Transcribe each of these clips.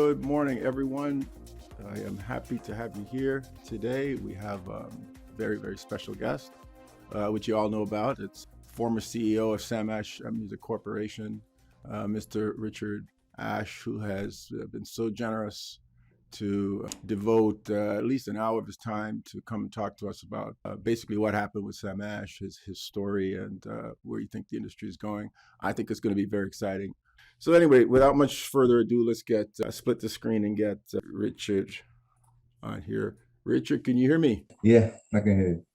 Good morning, everyone. I am happy to have you here today. We have a very, very special guest, which you all know about. It's former CEO of Sam Ash Music Corporation, Mr. Richard Ash, who has been so generous to devote at least an hour of his time to come and talk to us about basically what happened with Sam Ash, his story, and where you think the industry is going. I think it's going to be very exciting. So anyway, without much further ado, let's get split the screen and get Richard on here. Richard, can you hear me? Yeah, I can hear you.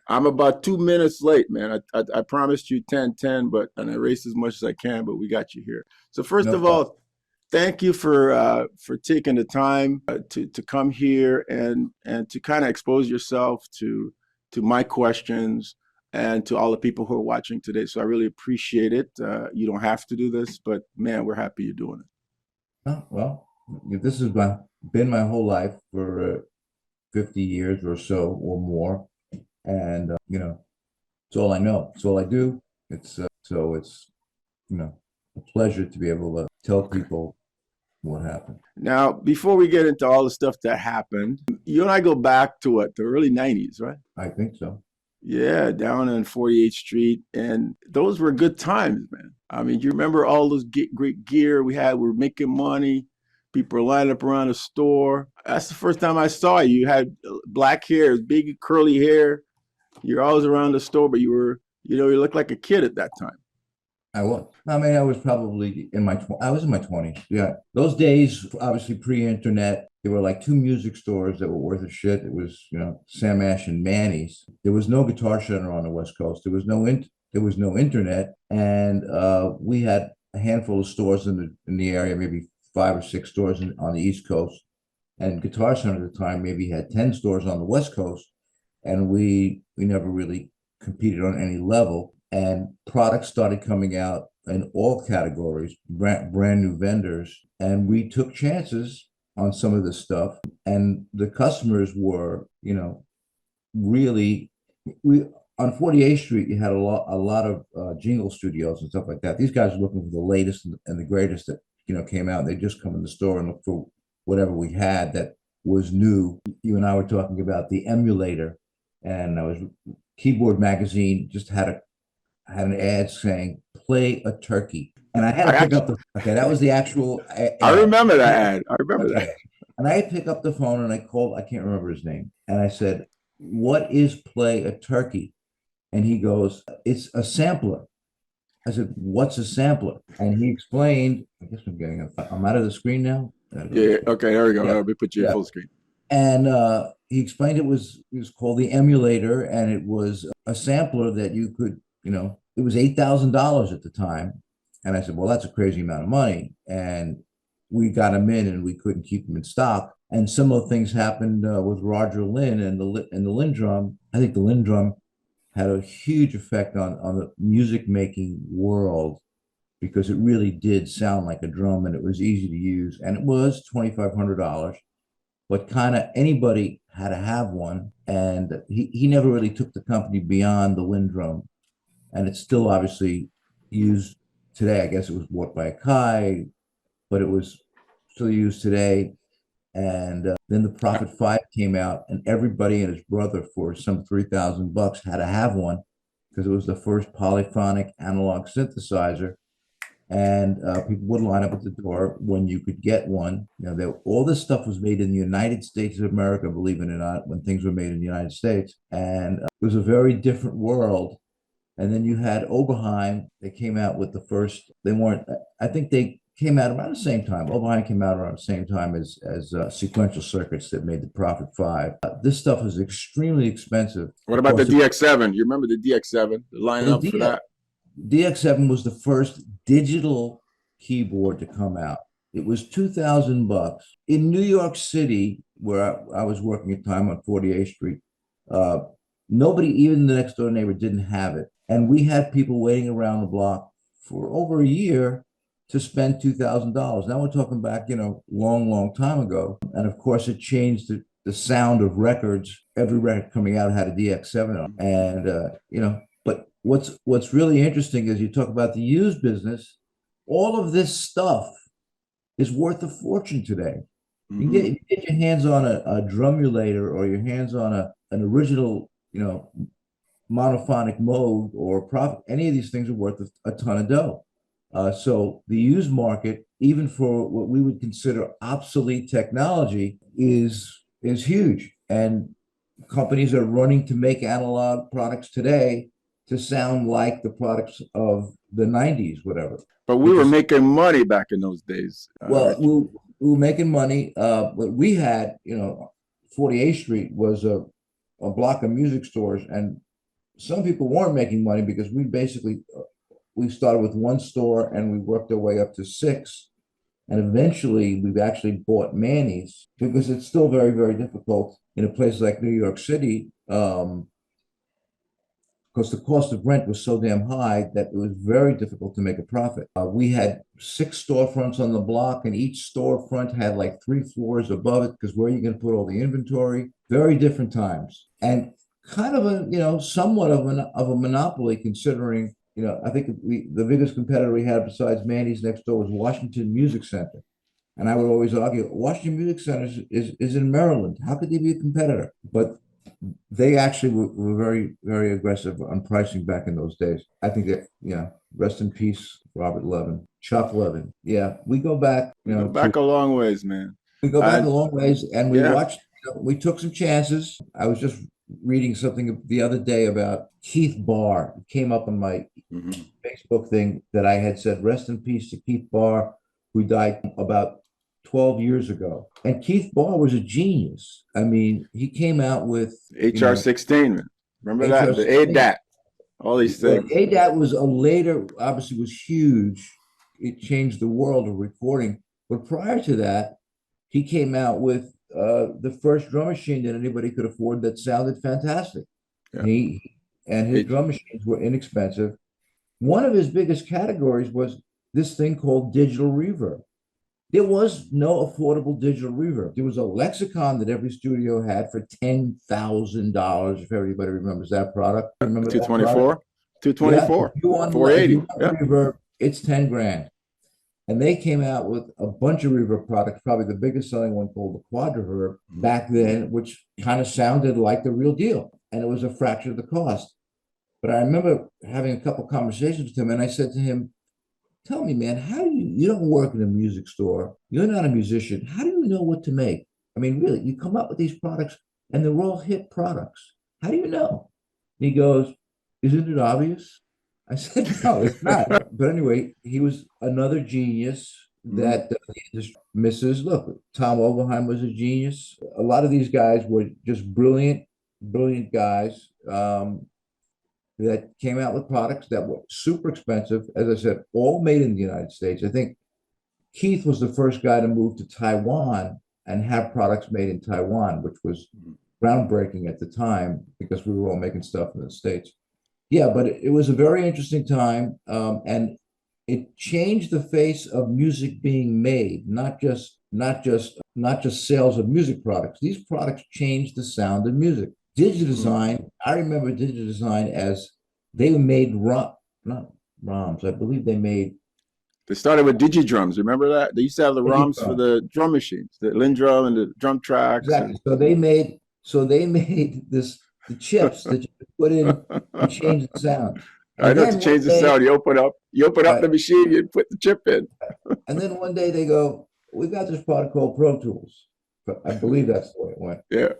I'm about 2 minutes late, man. I promised you 10:10, and I raced as much as I can, but we got you here. So first No of problem. all, thank you for taking the time to come here and to kind of expose yourself to my questions and to all the people who are watching today. So I really appreciate it. You don't have to do this, but man, we're happy you're doing it. Oh, well, this has been my whole life for 50 years or so or more. And, it's all I know. It's all I do. It's a pleasure to be able to tell Okay. people what happened. Now, before we get into all the stuff that happened, you and I go back to what, the early 90s, right? I think so. Yeah, down on 48th Street. And those were good times, man. I mean, you remember all those great gear we had? We were making money. People were lining up around the store. That's the first time I saw you. You had black hair, big curly hair. You're always around the store, but you looked like a kid at that time. I was. I mean, I was probably I was in my 20s. Yeah. Those days, obviously pre-internet, there were like two music stores that were worth a shit. It was, Sam Ash and Manny's. There was no Guitar Center on the West Coast. There was no internet. And we had a handful of stores in the area, maybe 5 or 6 stores on the East Coast. And Guitar Center at the time maybe had 10 stores on the West Coast. And we never really competed on any level. And products started coming out in all categories, brand new vendors, and we took chances on some of this stuff. And the customers were, really we on 48th Street. You had a lot of jingle studios and stuff like that. These guys were looking for the latest and the greatest that came out. They just come in the store and look for whatever we had that was new. You and I were talking about the emulator, and Keyboard Magazine just had an ad saying "play a turkey," and I had I to pick actually, up okay, that was the actual I ad. remember that ad. I remember that. Okay, and I pick up the phone and I called. I can't remember his name, and I said, "What is play a turkey?" And he goes, "It's a sampler." I said, "What's a sampler?" And he explained. I guess I'm out of the screen now. Yeah. Okay. There we go. Yeah, Let me put you in yeah. full screen. And he explained it was called the emulator, and it was a sampler that you could, it was $8,000 at the time. And I said, well, that's a crazy amount of money. And we got them in, and we couldn't keep them in stock. And similar things happened with Roger Lynn and the Lindrum. I think the Lindrum had a huge effect on the music making world because it really did sound like a drum, and it was easy to use, and it was $2,500, but kind of anybody had to have one. And he never really took the company beyond the Lindrum. And it's still obviously used today. I guess it was bought by Kai, but it was still used today. And then the Prophet 5 came out, and everybody and his brother for some $3,000 had to have one because it was the first polyphonic analog synthesizer. And people would line up at the door when you could get one. All this stuff was made in the United States of America, believe it or not, when things were made in the United States. And it was a very different world. And then you had Oberheim. They came out with the first. They weren't. I think they came out around the same time. Oberheim came out around the same time as Sequential Circuits that made the Prophet 5. This stuff is extremely expensive. What Of about the course, DX7? You remember the DX7? The the lineup for D, that? DX7 was the first digital keyboard to come out. It was $2,000 in New York City, where I was working at the time on 48th Street. Uh, Nobody, even the next door neighbor, didn't have it, and we had people waiting around the block for over a year to spend $2,000. Now we're talking back, long time ago, and of course it changed the sound of records. Every record coming out had a DX7 on, and But what's really interesting is you talk about the used business. All of this stuff is worth a fortune today. You can Hmm. get your hands on a drumulator or your hands on an original, monophonic mode or prop. Any of these things are worth a ton of dough. So the used market, even for what we would consider obsolete technology, is huge. And companies are running to make analog products today to sound like the products of the 90s, whatever. But we Which were is, making money back in those days, well, Richard. we were making money. But we had, 48th Street was a block of music stores, and some people weren't making money because we started with one store and we worked our way up to six. And eventually we've actually bought Manny's because it's still very, very difficult in a place like New York City, because the cost of rent was so damn high that it was very difficult to make a profit. We had six storefronts on the block, and each storefront had like three floors above it because where are you going to put all the inventory? Very different times, and kind of a somewhat of a monopoly considering. I think the biggest competitor we had besides Manny's next door was Washington Music Center. And I would always argue, Washington Music Center is in Maryland. How could they be a competitor? But they actually were very, very aggressive on pricing back in those days. I think that, rest in peace, Robert Levin, Chuck Levin. Yeah, we go back, We go to back a long ways, man. we go back I a long ways, and we Yeah. watched. We took some chances. I was just reading something the other day about Keith Barr. It came up on my Mhm. Facebook thing that I had said, "Rest in peace to Keith Barr, who died about 12 years ago." And Keith Barr was a genius. I mean, he came out with, HR 16, man. Remember HR that? The 16. ADAT, all these Well, things. ADAT was a later, obviously was huge. It changed the world of recording. But prior to that, he came out with the first drum machine that anybody could afford that sounded fantastic. Yeah. He and his H- drum machines were inexpensive. One of his biggest categories was this thing called digital reverb. There was no affordable digital reverb. There was a lexicon that every studio had for $10,000. If everybody remembers that product, remember that product? 224? Yeah, 224? if you 480. want Yeah. reverb, it's 10 grand. And they came out with a bunch of reverb products, probably the biggest selling one called the Quadriverb back then, which kind of sounded like the real deal. And it was a fraction of the cost. But I remember having a couple conversations with him, and I said to him, "Tell me, man, how do you don't work in a music store, you're not a musician, how do you know what to make? I mean, really, you come up with these products and they're all hit products. How do you know?" He goes, "Isn't it obvious?" I said, "No, it's not." But anyway, he was another genius Mhm. that the industry misses. Look, Tom Overheim was a genius. A lot of these guys were just brilliant, brilliant guys. That came out with products that were super expensive. As I said, all made in the United States. I think Keith was the first guy to move to Taiwan and have products made in Taiwan, which was groundbreaking at the time because we were all making stuff in the States. Yeah, but it was a very interesting time, and it changed the face of music being made, not just sales of music products. These products changed the sound of music. Mhm. Digidesign, I remember Digidesign as they made not ROMs. I believe they made They started with Digidrums. Remember that? They used to have the ROMs for Digidrum. the drum machines, the Lindrum and the drum tracks. Exactly. So they made the chips that you could put in and change the sound. I And know to then one change the day, sound, you open up right, the machine, you put the chip in. and then one day they go, "We got this product called Pro Tools." But I believe that's the way it went. Yeah,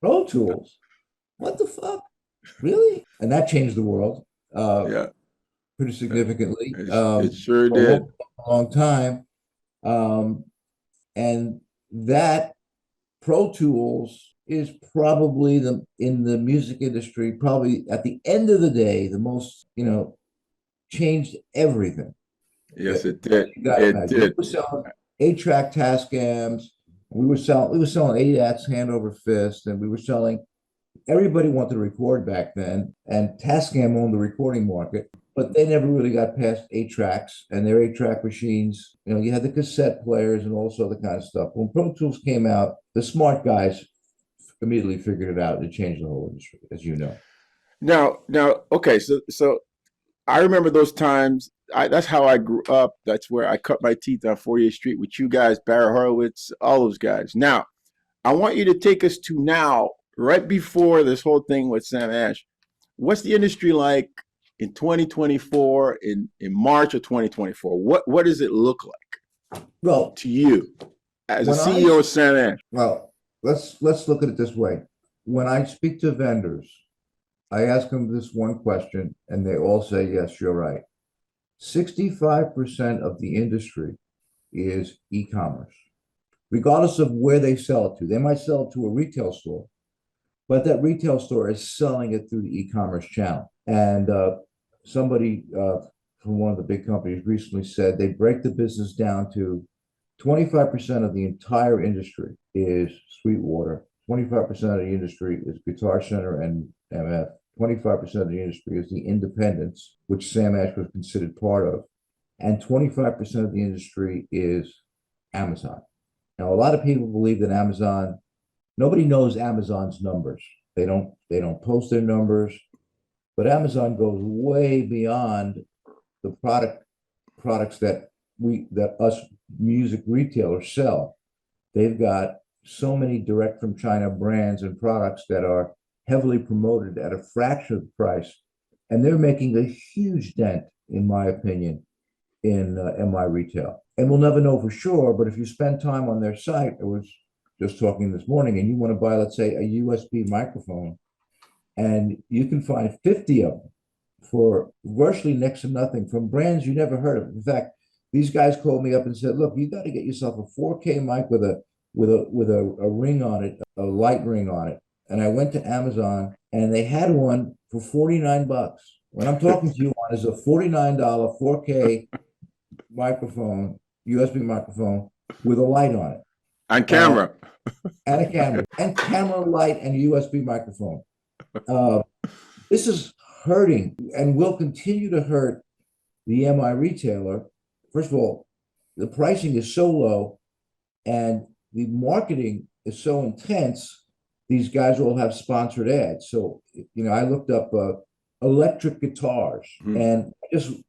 Pro Tools? What the fuck? Really? And that changed the world yeah. pretty significantly It sure for did. a long time. Um, and that Pro Tools is probably in the music industry, probably at the end of the day, the most, changed everything. Yes, it As did. you got to It imagine. We did. were selling 8-track Tascams. We were selling 8-acts hand over fist, and we were selling. Everybody wanted to record back then, and Tascam owned the recording market, but they never really got past 8 tracks and their 8-track machines. You had the cassette players and also the kind of stuff. When Pro Tools came out, the smart guys immediately figured it out and it changed the whole industry, as you know. Now, okay. So I remember those times. That's how I grew up. That's where I cut my teeth on 48th Street with you guys, Barry Horowitz, all those guys. Now, I want you to take us to now, right before this whole thing with Sam Ash. What's the industry like in 2024, in March of 2024? What does it look like Well, to you as a when I CEO of Sam Ash? well, let's look at it this way. When I speak to vendors, I ask them this one question, and they all say, yes, you're right. 65% of the industry is e-commerce, regardless of where they sell it to. They might sell it to a retail store, but that retail store is selling it through the e-commerce channel. And somebody from one of the big companies recently said they break the business down to 25% of the entire industry is Sweetwater, 25% of the industry is Guitar Center and MF, 25% of the industry is the independents, which Sam Ash was considered part of, and 25% of the industry is Amazon. Now, a lot of people believe that Amazon, nobody knows Amazon's numbers. They don't post their numbers, but Amazon goes way beyond the products that us music retailers sell. They've got so many direct from China brands and products that are heavily promoted at a fraction of the price, and they're making a huge dent, in my opinion, in MI retail. And we'll never know for sure, but if you spend time on their site, I was just talking this morning, and you want to buy, let's say, a USB microphone, and you can find 50 of them for virtually next to nothing from brands you never heard of. In fact, these guys called me up and said, "Look, you got to get yourself a 4K mic with a ring on it, a light ring on it." And I went to Amazon, and they had one for $49. What I'm talking to you on is a $49 4K microphone, USB microphone with a light on it. On camera. And a camera. And camera light and USB microphone. This is hurting and will continue to hurt the MI retailer. First of all, the pricing is so low and the marketing is so intense. These guys all have sponsored ads. So, I looked up electric guitars and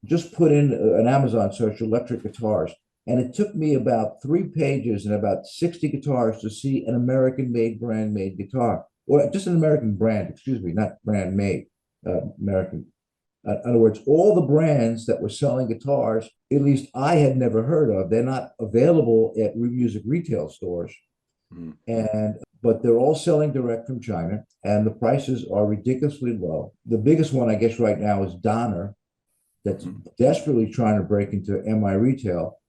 just put in an Amazon search, electric guitars. And it took me about 3 pages and about 60 guitars to see an American-made, brand-made guitar, or just an American brand, excuse me, not brand-made, American. In other words, all the brands that were selling guitars, at least I had never heard of, they're not available at music retail stores. But they're all selling direct from China, and the prices are ridiculously low. The biggest one, I guess, right now is Donner, that's desperately trying to break into MI retail.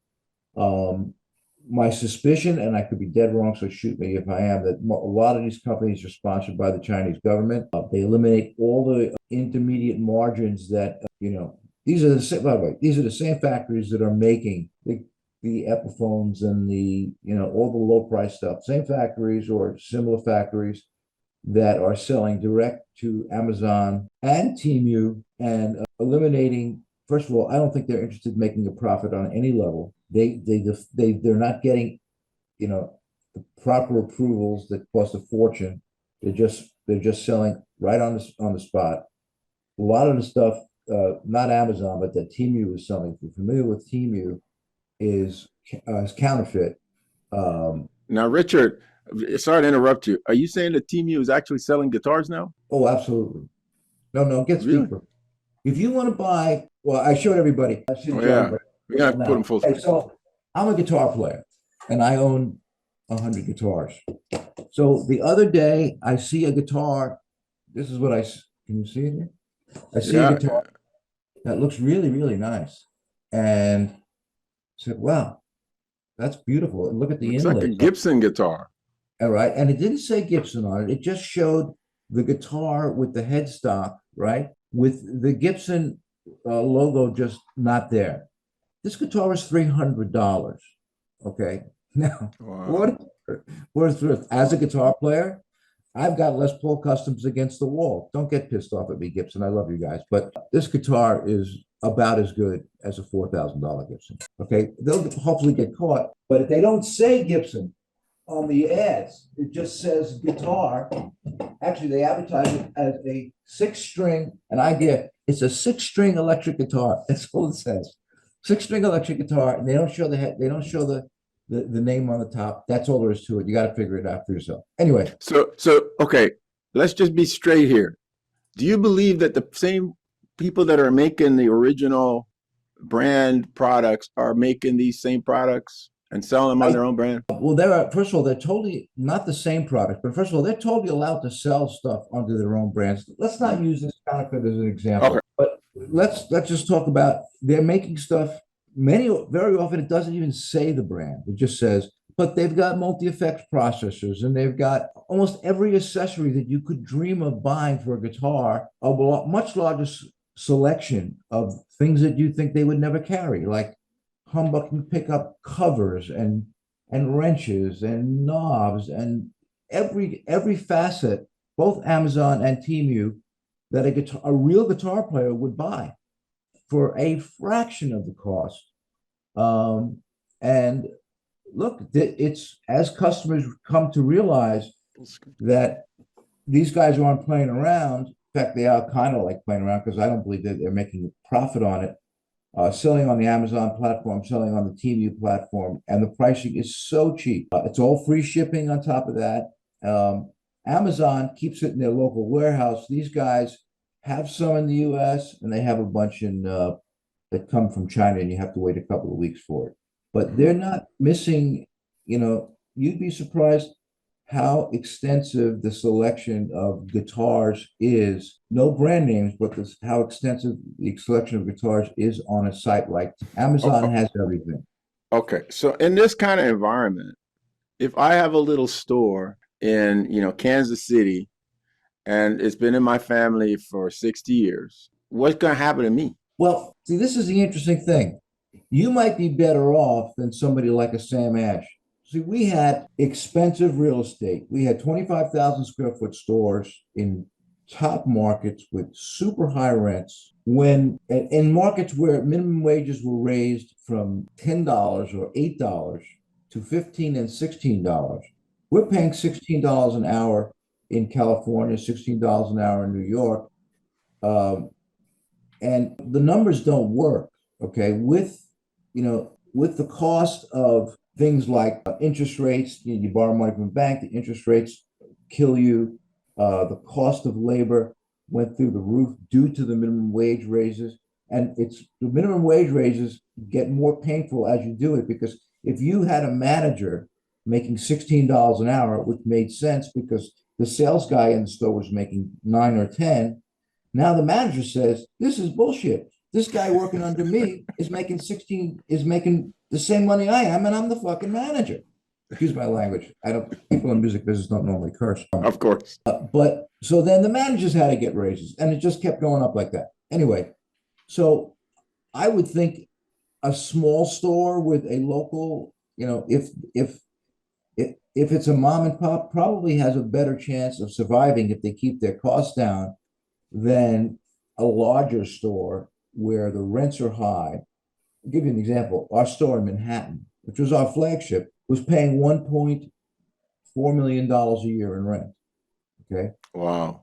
My suspicion, and I could be dead wrong, so shoot me if I am, that a lot of these companies are sponsored by the Chinese government. They eliminate all the intermediate margins that, these are by the way, these are the same factories that are making the Epiphones and all the low price stuff. Same factories or similar factories that are selling direct to Amazon and Temu and eliminating. First of all, I don't think they're interested in making a profit on any level. They're not getting, the proper approvals that cost a fortune. They're just selling right on the spot. A lot of the stuff, not Amazon, but that Temu is selling. If you're familiar with Temu, is counterfeit. Now, Richard, sorry to interrupt you. Are you saying that Temu is actually selling guitars now? Oh, absolutely. No, it gets Really? deeper. If you want to buy, well, I showed everybody. We got to put them full screen. So I'm a guitar player, and I own 100 guitars. So the other day, I see a guitar. This is what can you see it here? I see a guitar that looks really, really nice, and I said, "Wow, that's beautiful." And look at the Looks inlay. like a Gibson guitar. All right, and it didn't say Gibson on it. It just showed the guitar with the headstock, right, with the Gibson logo just not there. This guitar is $300. Okay, now Wow. what as a guitar player, I've got Les Paul Customs against the wall. Don't get pissed off at me, Gibson. I love you guys, but this guitar is about as good as a $4,000 Gibson. Okay, they'll hopefully get caught, but if they don't say Gibson on the ads, it just says guitar. Actually, they advertise it as a 6-string, an idea. It's a 6-string electric guitar. That's all it says. 6-string electric guitar, and they don't show the head, they don't show the name on the top. That's all there is to it. You got to figure it out for yourself. Anyway, So okay, let's just be straight here. Do you believe that the same people that are making the original brand products are making these same products and selling them on their own brand? well, first of all, they're totally not the same product, but first of all, they're totally allowed to sell stuff under their own brands. Let's not use this counterfeit as an example, Okay. but let's just talk about they're making stuff. Very often it doesn't even say the brand. It just says, but they've got multi-effects processors and they've got almost every accessory that you could dream of buying for a guitar, a much larger selection of things that you think they would never carry, like humbucking pickup covers and wrenches and knobs and every facet, both Amazon and Temu, that a real guitar player would buy for a fraction of the cost. And look, it's as customers come to realize that these guys aren't playing around. In fact, they are kind of like playing around because I don't believe that they're making a profit on it. Selling on the Amazon platform, selling on the Temu platform, and the pricing is so cheap. It's all free shipping on top of that. Amazon keeps it in their local warehouse. These guys have some in the U.S. and they have a bunch in that come from China, and you have to wait a couple of weeks for it. But they're not missing. You'd be surprised how extensive the selection of guitars is. No brand names, but how extensive the selection of guitars is on a site like Amazon has everything. Okay. So in this kind of environment, if I have a little store in, Kansas City, and it's been in my family for 60 years, what's going to happen to me? Well, see, this is the interesting thing. You might be better off than somebody like a Sam Ash. See, we had expensive real estate. We had 25,000 square foot stores in top markets with super high rents. When in markets where minimum wages were raised from $10 or $8 to $15 and $16, we're paying $16 an hour in California, $16 an hour in New York. And the numbers don't work, okay, with the cost of things like interest rates. You borrow money from the bank, the interest rates kill you. The cost of labor went through the roof due to the minimum wage raises. And it's the minimum wage raises get more painful as you do it, because if you had a manager making $16 an hour, which made sense because the sales guy in the store was making 9 or 10, now the manager says, this is bullshit. This guy working under me is making the same money I am, and I'm the fucking manager. Excuse my language. People in the music business don't normally curse. Of course. But so then the managers had to get raises, and it just kept going up like that. Anyway, so I would think a small store with a local, if it's a mom and pop, probably has a better chance of surviving if they keep their costs down than a larger store where the rents are high. I'll give you an example. Our store in Manhattan, which was our flagship, was paying $1.4 million a year in rent. Okay. Wow.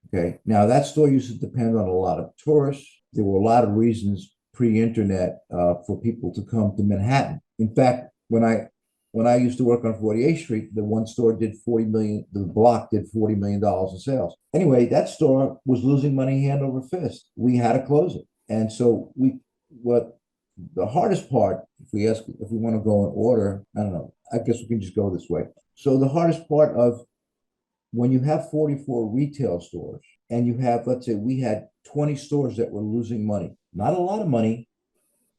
Okay. Now that store used to depend on a lot of tourists. There were a lot of reasons pre-internet for people to come to Manhattan. In fact, when I used to work on 48th Street, the one store did 40 million, the block did $40 million in sales. Anyway, that store was losing money hand over fist. We had to close it. And so the hardest part, if we want to go in order, I don't know, I guess we can just go this way. So the hardest part of when you have 44 retail stores and you have, let's say we had 20 stores that were losing money, not a lot of money,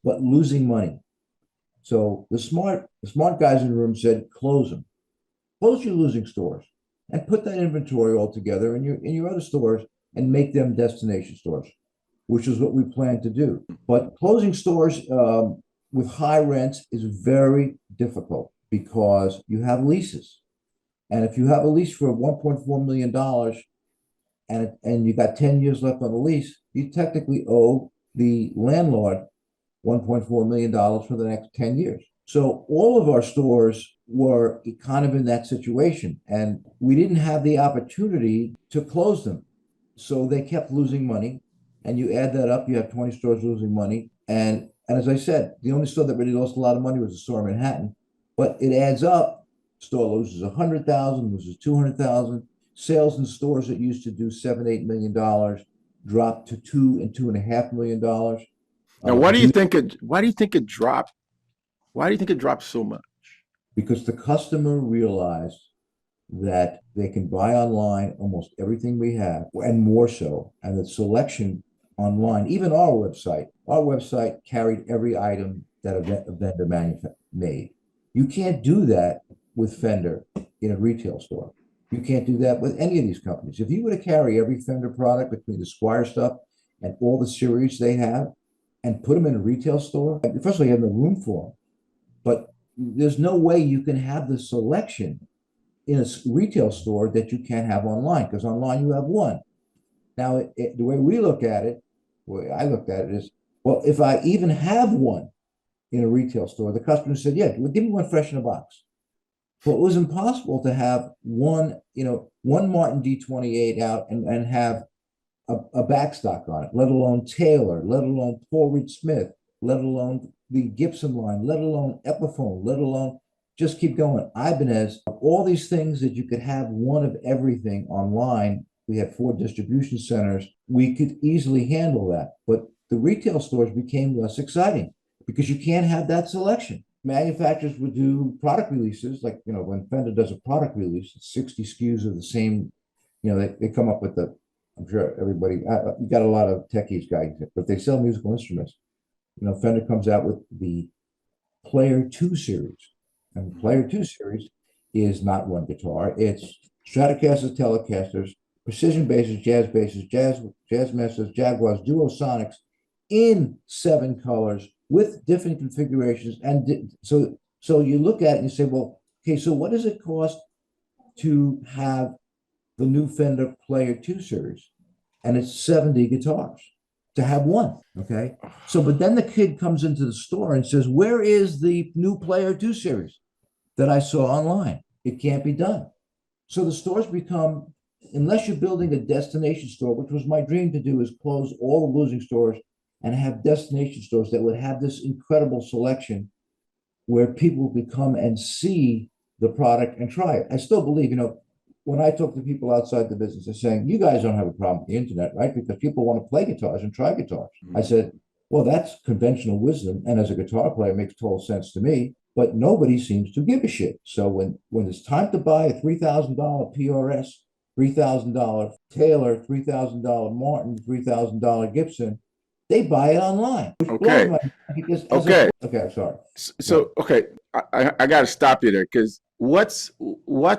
but losing money. So the smart guys in the room said, close them. Close your losing stores and put that inventory all together in your other stores and make them destination stores, which is what we plan to do. But closing stores with high rents is very difficult because you have leases. And if you have a lease for $1.4 million and you got 10 years left on the lease, you technically owe the landlord $1.4 million for the next 10 years. So all of our stores were kind of in that situation, and we didn't have the opportunity to close them. So they kept losing money. And you add that up, you have 20 stores losing money. And as I said, the only store that really lost a lot of money was the store in Manhattan. But it adds up. Store loses 100,000, loses 200,000. Sales in stores that used to do $7, $8 million dropped to $2 and $2.5 million. Now, why do you think it dropped? Why do you think it dropped so much? Because the customer realized that they can buy online almost everything we have and more so, and the selection online, even our website carried every item that a vendor made. You can't do that with Fender in a retail store. You can't do that with any of these companies. If you were to carry every Fender product between the Squire stuff and all the series they have and put them in a retail store, first of all, you have no room for them. But there's no way you can have the selection in a retail store that you can't have online, because online you have one. Now, the way we look at it, the way I looked at it is, well, if I even have one in a retail store, the customer said, yeah, well, give me one fresh in a box. Well, it was impossible to have one Martin D28 out and have a backstock on it, let alone Taylor, let alone Paul Reed Smith, let alone the Gibson line, let alone Epiphone, let alone just keep going. Ibanez, all these things that you could have one of everything online. We had 4 distribution centers. We could easily handle that. But the retail stores became less exciting because you can't have that selection. Manufacturers would do product releases, like, when Fender does a product release, it's 60 SKUs of the same, they come up with I'm sure everybody, you got a lot of techies guys, but they sell musical instruments. Fender comes out with the Player 2 series. And the Player 2 series is not one guitar. It's Stratocasters, Telecasters, precision basses, jazz masters, Jaguars, duo sonics in 7 colors with different configurations. And so you look at it and you say, well, okay, so what does it cost to have the new Fender Player 2 series? And it's 70 guitars to have one. Okay. So, but then the kid comes into the store and says, where is the new Player 2 series that I saw online? It can't be done. So the stores become, unless you're building a destination store, which was my dream to do, is close all the losing stores and have destination stores that would have this incredible selection where people could come and see the product and try it. I still believe, when I talk to people outside the business, they're saying, you guys don't have a problem with the internet, right? Because people want to play guitars and try guitars. I said, well, that's conventional wisdom. And as a guitar player, it makes total sense to me, but nobody seems to give a shit. So when it's time to buy a $3,000 PRS, $3,000 Taylor, $3,000 Martin, $3,000 Gibson, they buy it online. Okay. Okay. Okay, I'm sorry. So, okay, I got to stop you there, because what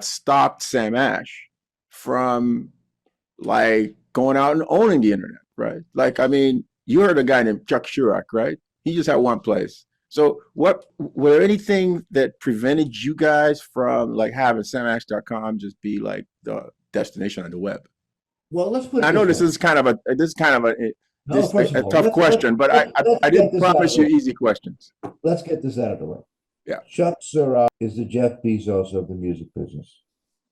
stopped Sam Ash from like going out and owning the internet, right? Like, I mean, you heard a guy named Chuck Schurock, right? He just had one place. So were there anything that prevented you guys from like having samash.com just be like the destination on the web? Well, let's put it I know this this is kind of a tough question, but I didn't promise you easy questions. Let's get this out of the way. Yeah. Chuck Schurock is the Jeff Bezos of the music business.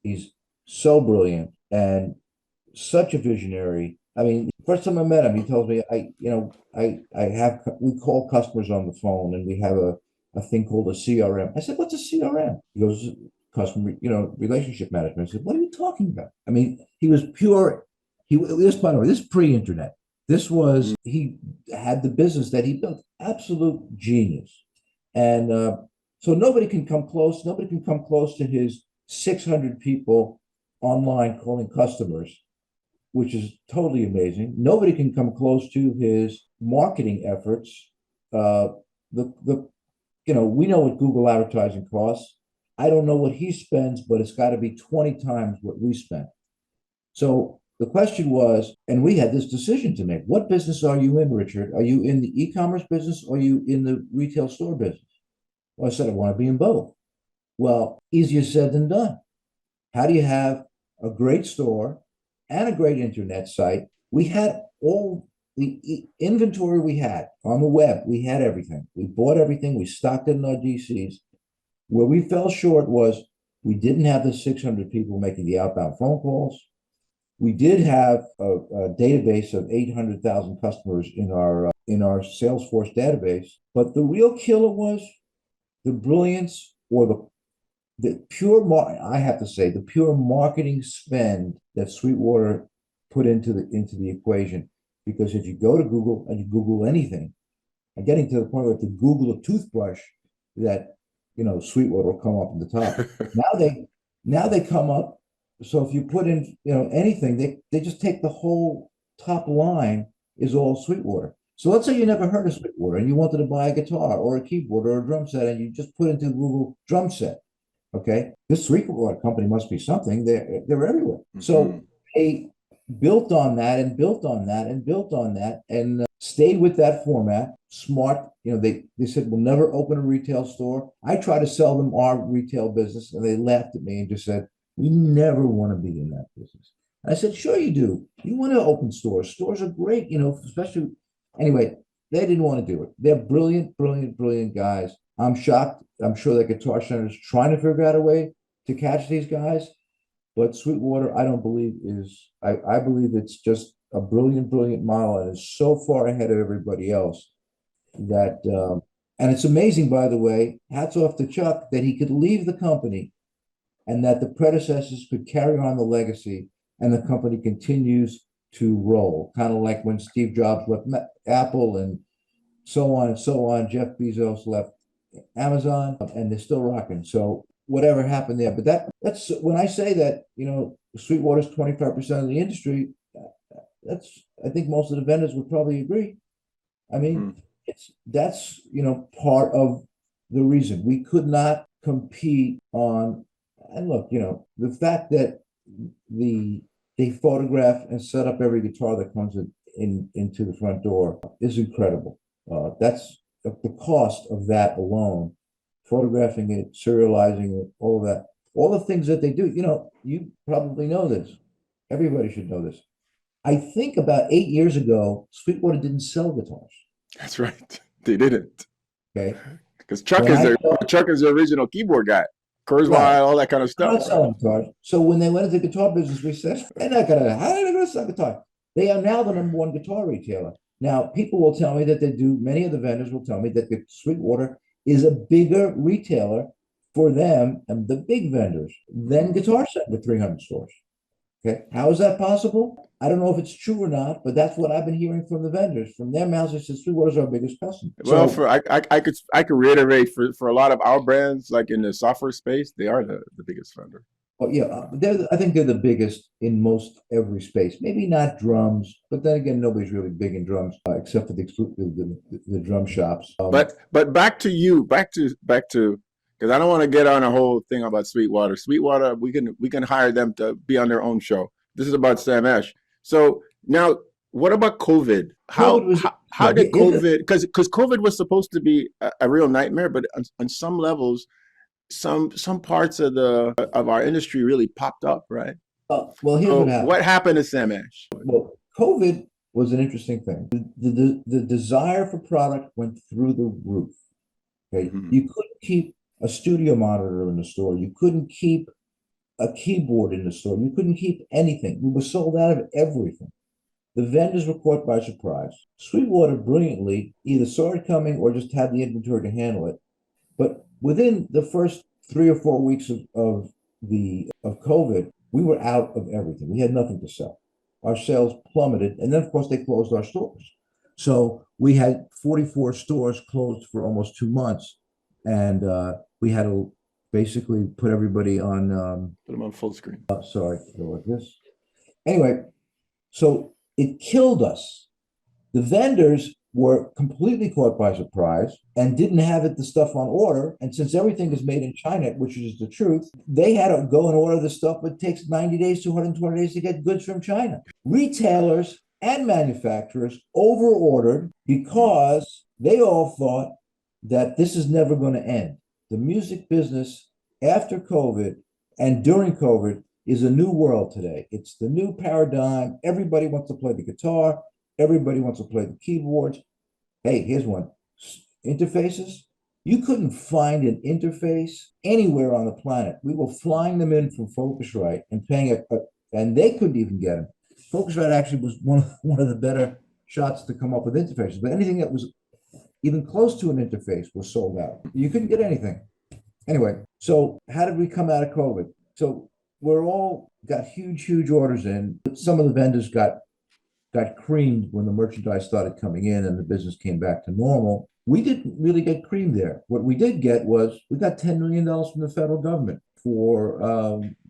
He's so brilliant and such a visionary. I mean, first time I met him, he tells me, we call customers on the phone and we have a thing called a CRM. I said, what's a CRM? He goes, customer, relationship management. I said, what are you talking about? I mean, he was pure. By the way, this is pre-internet. This was, he had the business that he built, absolute genius. And so nobody can come close. Nobody can come close to his 600 people online calling customers, which is totally amazing. Nobody can come close to his marketing efforts. We know what Google advertising costs. I don't know what he spends, but it's got to be 20 times what we spend. So the question was, and we had this decision to make. What business are you in, Richard? Are you in the e-commerce business or are you in the retail store business? Well, I said, I want to be in both. Well, easier said than done. How do you have a great store and a great internet site? We had all the inventory we had on the web. We had everything. We bought everything. We stocked it in our DCs. Where we fell short was we didn't have the 600 people making the outbound phone calls. We did have a database of 800,000 customers in our Salesforce database, but the real killer was the brilliance or the I have to say, the pure marketing spend that Sweetwater put into the equation. Because if you go to Google and you Google anything, and getting to the point where to Google a toothbrush, that Sweetwater will come up in the top. Now they come up. So if you put in anything, they just take the whole top line is all Sweetwater. So let's say you never heard of Sweetwater and you wanted to buy a guitar or a keyboard or a drum set, and you just put into Google drum set. Okay, this Sweetwater company must be something. They're everywhere. Mm-hmm. So they built on that and built on that and built on that and stayed with that format. Smart. They said we'll never open a retail store. I tried to sell them our retail business, and they laughed at me and just said, "We never want to be in that business." I said, "Sure you do. You want to open stores. Stores are great, especially." Anyway, they didn't want to do it. They're brilliant, brilliant, brilliant guys. I'm shocked. I'm sure that Guitar Center is trying to figure out a way to catch these guys. But Sweetwater, I don't believe is, I believe it's just a brilliant, brilliant model, and is so far ahead of everybody else that, and it's amazing, by the way, hats off to Chuck, that he could leave the company and that the predecessors could carry on the legacy and the company continues to roll. Kind of like when Steve Jobs left Apple and so on and so on. Jeff Bezos left Amazon, and they're still rocking. So whatever happened there, but that's when I say that Sweetwater's 25% of the industry. I think most of the vendors would probably agree. I mean, that's part of the reason we could not compete on. And look, the fact that they photograph and set up every guitar that comes into the front door is incredible. That's the cost of that alone, photographing it, serializing it, all of that, all the things that they do. You probably know this. Everybody should know this. I think about 8 years ago, Sweetwater didn't sell guitars. That's right. They didn't. Okay. Because Chuck is the original keyboard guy. Kurzweil, right. All that kind of stuff. Not selling guitars. So when they went into the guitar business, we said, how are they going to sell guitar? They are now the number one guitar retailer. Now, people will tell me that many of the vendors will tell me that the Sweetwater is a bigger retailer for them and the big vendors than Guitar Center with 300 stores. Okay. How is that possible? I don't know if it's true or not, but that's what I've been hearing from the vendors. From their mouths, they said Sweetwater's our biggest customer. Well, I could reiterate for a lot of our brands, like in the software space, they are the biggest vendor. Well, yeah, I think they're the biggest in most every space. Maybe not drums, but then again, nobody's really big in drums except for the drum shops. But back to because I don't want to get on a whole thing about Sweetwater. Sweetwater, we can hire them to be on their own show. This is about Sam Ash. So now, what about COVID? How did COVID? Because COVID was supposed to be a real nightmare, but on some levels, some parts of our industry really popped up, right? Well, here's what happened. What happened to Sam Ash? Well, COVID was an interesting thing. The desire for product went through the roof. Okay, you couldn't keep a studio monitor in the store. You couldn't keep a keyboard in the store. You couldn't keep anything. We were sold out of everything. The vendors were caught by surprise. Sweetwater brilliantly either saw it coming or just had the inventory to handle it. But within the first 3 or 4 weeks of COVID, we were out of everything. We had nothing to sell. Our sales plummeted, and then of course they closed our stores. So we had 44 stores closed for almost 2 months, and we had to basically put everybody on. Put them on full screen. Sorry, go like this. Anyway, so it killed us. The vendors were completely caught by surprise and didn't have the stuff on order. And since everything is made in China, which is the truth, they had to go and order the stuff, but it takes 90 days to 120 days to get goods from China. Retailers and manufacturers over-ordered because they all thought that this is never going to end. The music business after COVID and during COVID is a new world today. It's the new paradigm. Everybody wants to play the guitar. Everybody wants to play the keyboards. Hey, here's one. Interfaces. You couldn't find an interface anywhere on the planet. We were flying them in from Focusrite and paying and they couldn't even get them. Focusrite actually was one of the better shots to come up with interfaces, but anything that was even close to an interface was sold out. You couldn't get anything. Anyway, so how did we come out of COVID? So we're all got huge orders in. Some of the vendors got creamed when the merchandise started coming in and the business came back to normal. We didn't really get creamed there. What we did get was we got $10 million from the federal government for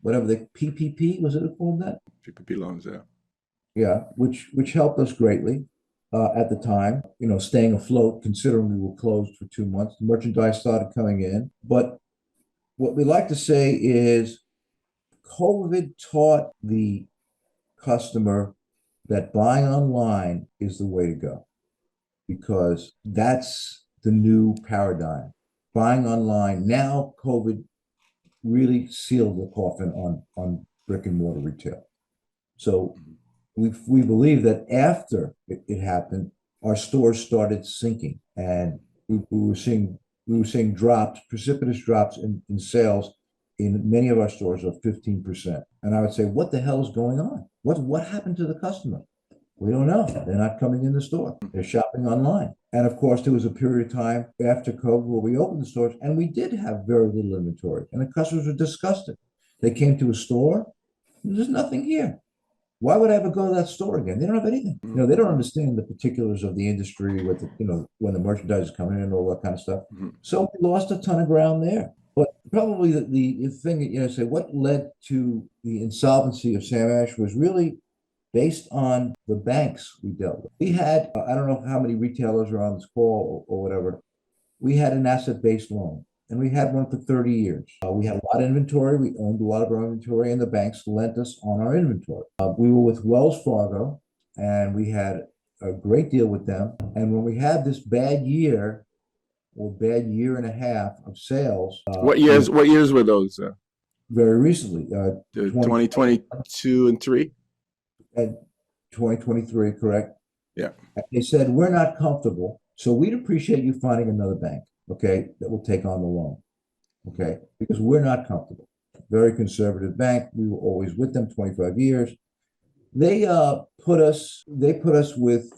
whatever the PPP, was it called that? PPP loans, yeah. Yeah, which helped us greatly at the time, staying afloat considering we were closed for 2 months. The merchandise started coming in. But what we like to say is COVID taught the customer that buying online is the way to go, because that's the new paradigm. Buying online. Now COVID really sealed the coffin on brick and mortar retail. So we believe that after it happened, our stores started sinking, and we were seeing drops, precipitous drops in sales in many of our stores of 15%. And I would say, what the hell is going on? What happened to the customer? We don't know. They're not coming in the store. They're shopping online. And of course, there was a period of time after COVID where we opened the stores and we did have very little inventory. And the customers were disgusted. They came to a store, there's nothing here. Why would I ever go to that store again? They don't have anything. They don't understand the particulars of the industry with when the merchandise is coming in and all that kind of stuff. So we lost a ton of ground there. But probably the thing that, say what led to the insolvency of Sam Ash was really based on the banks we dealt with. We had, I don't know how many retailers are on this call or whatever. We had an asset-based loan, and we had one for 30 years. We had a lot of inventory. We owned a lot of our inventory, and the banks lent us on our inventory. We were with Wells Fargo, and we had a great deal with them. And when we had this bad year, or bad year and a half of sales. What years were those? Very recently. 2022 and 3? And 2023, correct? Yeah. They said, we're not comfortable, so we'd appreciate you finding another bank, okay, that will take on the loan, okay, because we're not comfortable. Very conservative bank. We were always with them 25 years. They put us with,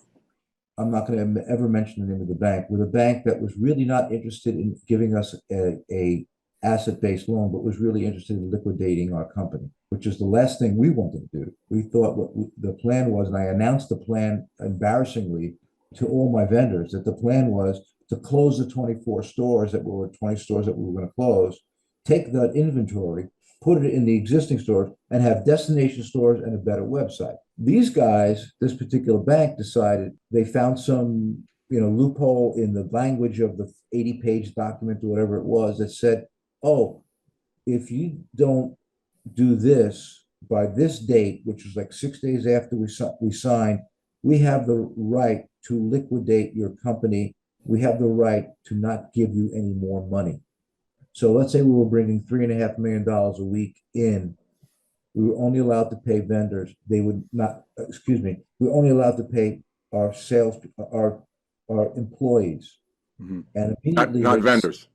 I'm not going to ever mention the name of the bank, with a bank that was really not interested in giving us a asset-based loan, but was really interested in liquidating our company, which is the last thing we wanted to do. We thought the plan was, and I announced the plan embarrassingly to all my vendors, that the plan was to close the 24 stores that were 20 stores that we were going to close, take that inventory, put it in the existing stores, and have destination stores and a better website. These guys, this particular bank, decided they found some loophole in the language of the 80-page document or whatever it was that said, oh, if you don't do this by this date, which was like 6 days after we signed, we have the right to liquidate your company. We have the right to not give you any more money. So let's say we were bringing $3.5 million a week in. We were only allowed to pay vendors. They would not, we were only allowed to pay our employees. And immediately not vendors.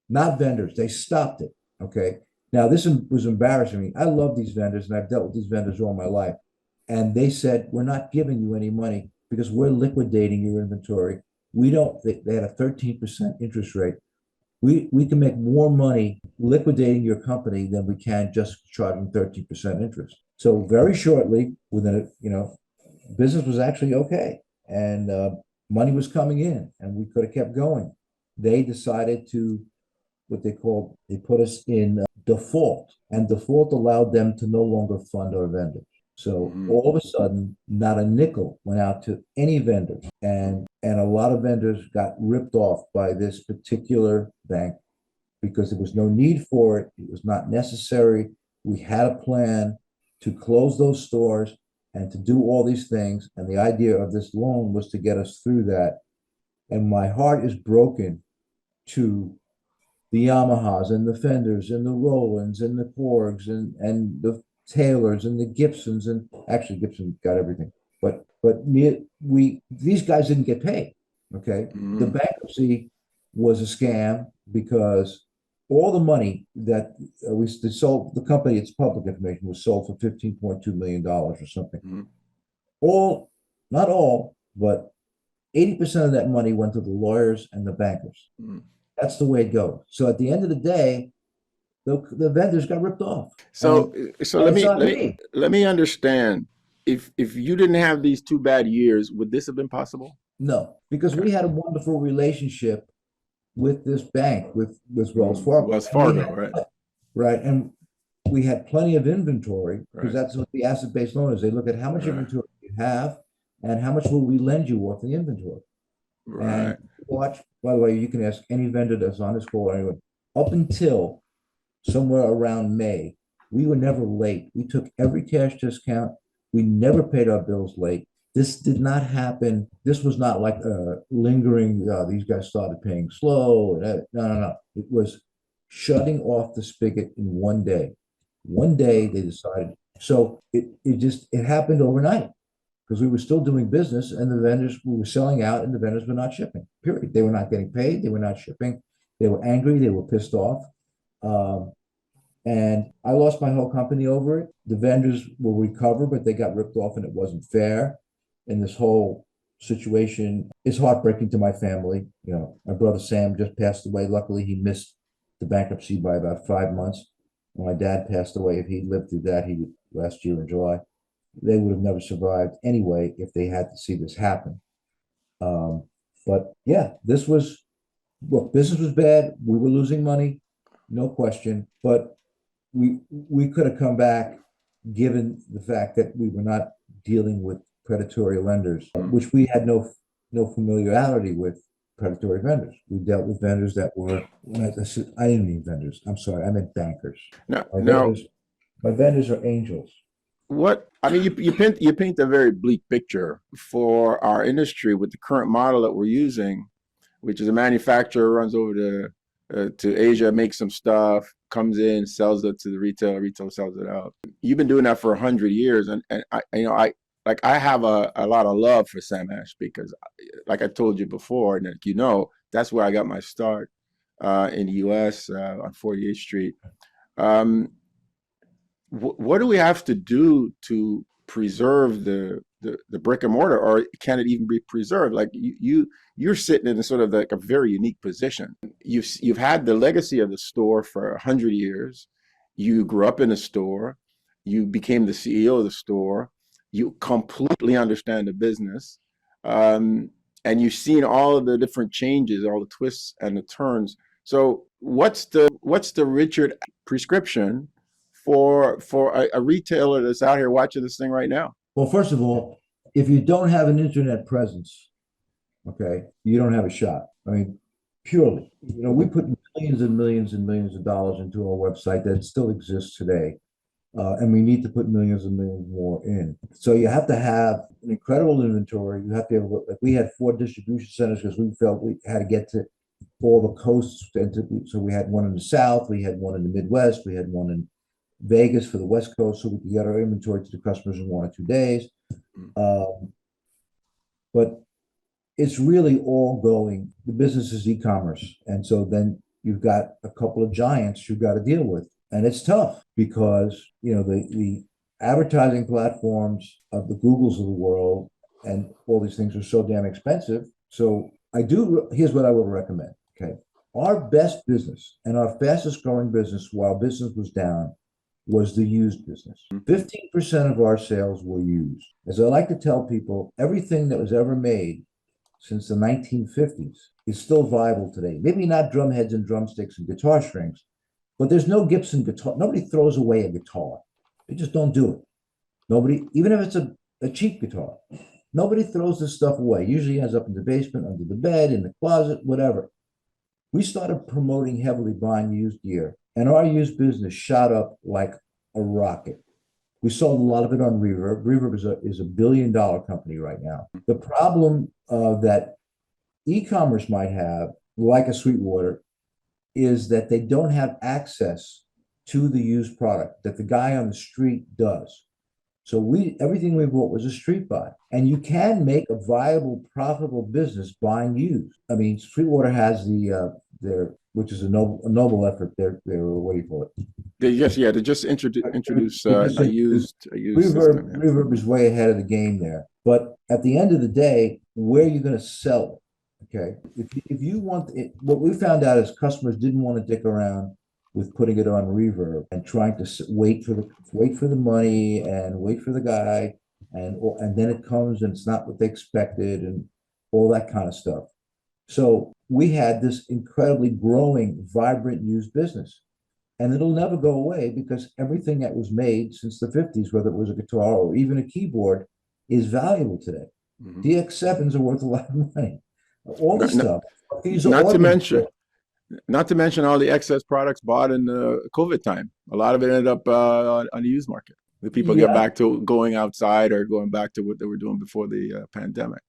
Not vendors. They stopped it. Okay. Now, this was embarrassing me. I love these vendors, and I've dealt with these vendors all my life. And they said, we're not giving you any money because we're liquidating your inventory. They had a 13% interest rate. We can make more money liquidating your company than we can just charging 13% interest. So very shortly, within business was actually okay. And money was coming in, and we could have kept going. They decided to, they put us in default, and default allowed them to no longer fund our vendors. So all of a sudden, not a nickel went out to any vendors, and a lot of vendors got ripped off by this particular bank because there was no need for it. It was not necessary. We had a plan to close those stores and to do all these things. And the idea of this loan was to get us through that. And my heart is broken to the Yamahas and the Fenders and the Rolands and the Korgs and the Taylors and the Gibsons, and actually Gibson got everything. But these guys didn't get paid. Okay. The bankruptcy was a scam. because all the money that we sold, the company, it's public information, was sold for $15.2 million or something. Mm-hmm. All, not all, but 80% of that money went to the lawyers and the bankers. Mm-hmm. That's the way it goes. So at the end of the day, the vendors got ripped off. So, And it's not me. let me understand. If you didn't have these 2 bad years, would this have been possible? No, because Okay. we had a wonderful relationship with this bank, with Wells Fargo. Wells And we Fargo, had, right? right. And we had plenty of inventory because Right. that's what the asset-based loan is. They look at how much Right. inventory you have and how much will we lend you off the inventory. And Right. watch, by the way, you can ask any vendor that's on this call or anyone, up until somewhere around May, we were never late. We took every cash discount. We never paid our bills late. This did not happen. This was not like lingering. These guys started paying slow. No. It was shutting off the spigot in one day. One day they decided. So it happened overnight because we were still doing business and the vendors, we were selling out and the vendors were not shipping, period. They were not getting paid. They were not shipping. They were angry. They were pissed off. Um, and I lost my whole company over it. The vendors will recover, but they got ripped off and it wasn't fair. And this whole situation is heartbreaking to my family. You know, my brother Sam just passed away. Luckily, he missed the bankruptcy by about 5 months. When my dad passed away, if he lived through that, he last year in July, they would have never survived anyway if they had to see this happen. But yeah, look, business was bad. We were losing money, no question. But we could have come back given the fact that we were not dealing with predatory lenders, which we had no familiarity with predatory vendors. We dealt with vendors that were, I didn't mean vendors. I'm sorry, I meant bankers. Now, My now, vendors, my vendors are angels. what I mean, you paint a very bleak picture for our industry with the current model that we're using, which is a manufacturer runs over to Asia, makes some stuff, comes in, sells it to the retail sells it out. You've been doing that for 100 years, and I have a lot of love for Sam Ash because, like I told you before, and that's where I got my start in the U.S. On 48th Street. Um, what do we have to do to preserve the brick and mortar, or can it even be preserved? Like you're sitting in a sort of like a very unique position. You've had the legacy of the store for 100 years. You grew up in the store. You became the CEO of the store. You completely understand the business, and you've seen all of the different changes, all the twists and the turns. So what's the Richard prescription for a retailer that's out here watching this thing right now? Well, first of all, if you don't have an internet presence, okay, you don't have a shot. I mean, purely, we put millions and millions and millions of dollars into our website that still exists today. And we need to put millions and millions more in. So you have to have an incredible inventory. You have to have, like we had 4 distribution centers because we felt we had to get to all the coasts. So we had one in the South, we had one in the Midwest, we had one in Vegas for the West Coast, so we could get our inventory to the customers in 1 or 2 days. But it's really all going, the business is e-commerce. And so then you've got a couple of giants you've got to deal with. And it's tough because, the advertising platforms of the Googles of the world and all these things are so damn expensive. So here's what I would recommend. Okay. Our best business and our fastest growing business while business was down was the used business. 15% of our sales were used. As I like to tell people, everything that was ever made since the 1950s is still viable today. Maybe not drum heads and drumsticks and guitar strings, but there's no Gibson guitar. Nobody throws away a guitar. They just don't do it. Nobody, even if it's a cheap guitar, nobody throws this stuff away. Usually ends up in the basement, under the bed, in the closet, whatever. We started promoting heavily buying used gear, and our used business shot up like a rocket. We sold a lot of it on Reverb. Reverb is a $1 billion company right now. The problem that e-commerce might have, like a Sweetwater, is that they don't have access to the used product that the guy on the street does. So everything we bought was a street buy, and you can make a viable, profitable business buying used. I mean, Sweetwater has their which is a noble effort. They were waiting for it. They just introduce They just a used system. Yeah. Reverb is way ahead of the game there. But at the end of the day, where are you going to sell it? Okay, if you want it, what we found out is customers didn't want to dick around with putting it on Reverb and trying to wait for the money and wait for the guy, and then it comes and it's not what they expected and all that kind of stuff. So we had this incredibly growing, vibrant used business. And it'll never go away because everything that was made since the 50s, whether it was a guitar or even a keyboard, is valuable today. Mhm. DX7s are worth a lot of money. All this Not, stuff. These not to organs. mention all the excess products bought in the COVID time. A lot of it ended up on the used market. The people get back to going outside or going back to what they were doing before the pandemic.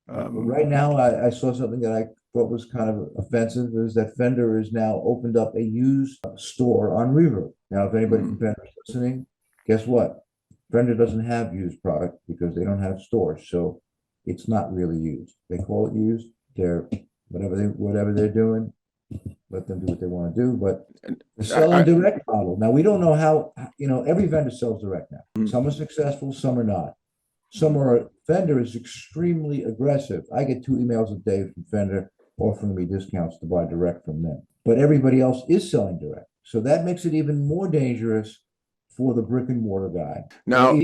Right now, I saw something that I thought was kind of offensive, is that Fender has now opened up a used store on Reverb. Now, if anybody from Fender is listening, guess what? Fender doesn't have used product because they don't have stores, so it's not really used. They call it used. They're whatever they're doing, let them do what they want to do. But the selling direct model. Now we don't know how. Every vendor sells direct now. Some are successful, some are not. Fender is extremely aggressive. I get 2 emails a day from Fender offering me discounts to buy direct from them. But everybody else is selling direct. So that makes it even more dangerous for the brick and mortar guy. Now,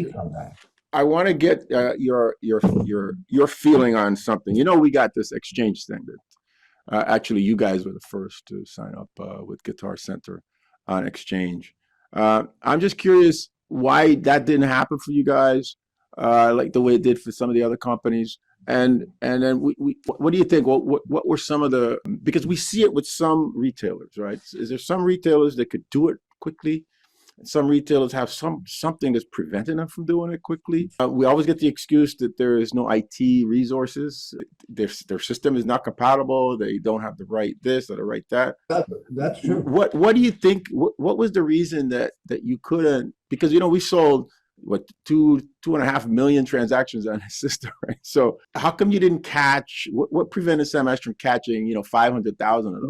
I want to get your feeling on something. We got this exchange thing that actually you guys were the first to sign up with Guitar Center on Exchange. I'm just curious why that didn't happen for you guys. Like the way it did for some of the other companies, and then what do you think? What were some of the, because we see it with some retailers, right? Is there some retailers that could do it quickly? Some retailers have something that's preventing them from doing it quickly. We always get the excuse that there is no IT resources. Their system is not compatible. They don't have the right this or the right that. That's true. What do you think? What was the reason that you couldn't? Because we sold 2.5 million transactions on his system, right? So how come you didn't catch? What prevented Sam from catching 500,000 of those?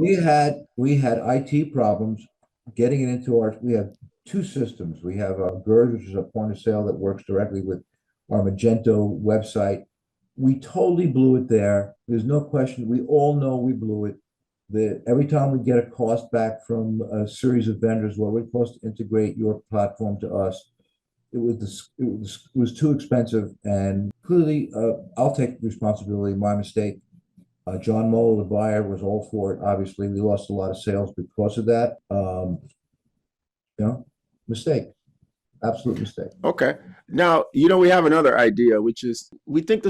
We had IT problems getting it into our. We have 2 systems. We have GERD, which is a point of sale that works directly with our Magento website. We totally blew it there. There's no question. We all know we blew it. Every time we get a cost back from a series of vendors, what would it cost to integrate your platform to us? It was too expensive, and clearly, I'll take responsibility. My mistake. John Moll, the buyer, was all for it. Obviously, we lost a lot of sales because of that. Mistake, absolute mistake. Okay. Now, we have another idea, which is we think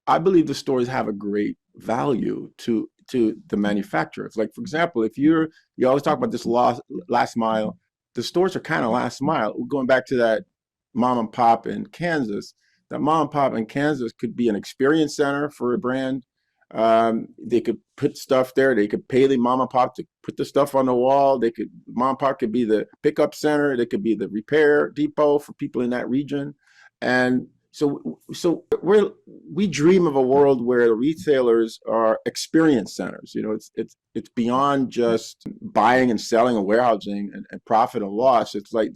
I believe the stores have a great value to the manufacturers. Like, for example, if you always talk about this last mile, the stores are kind of last mile. Going back to that mom and pop in Kansas, that mom and pop in Kansas could be an experience center for a brand. They could put stuff there. They could pay the mom and pop to put the stuff on the wall. Mom and pop could be the pickup center. They could be the repair depot for people in that region. And so we dream of a world where the retailers are experience centers. It's beyond just buying and selling and warehousing and profit and loss. It's like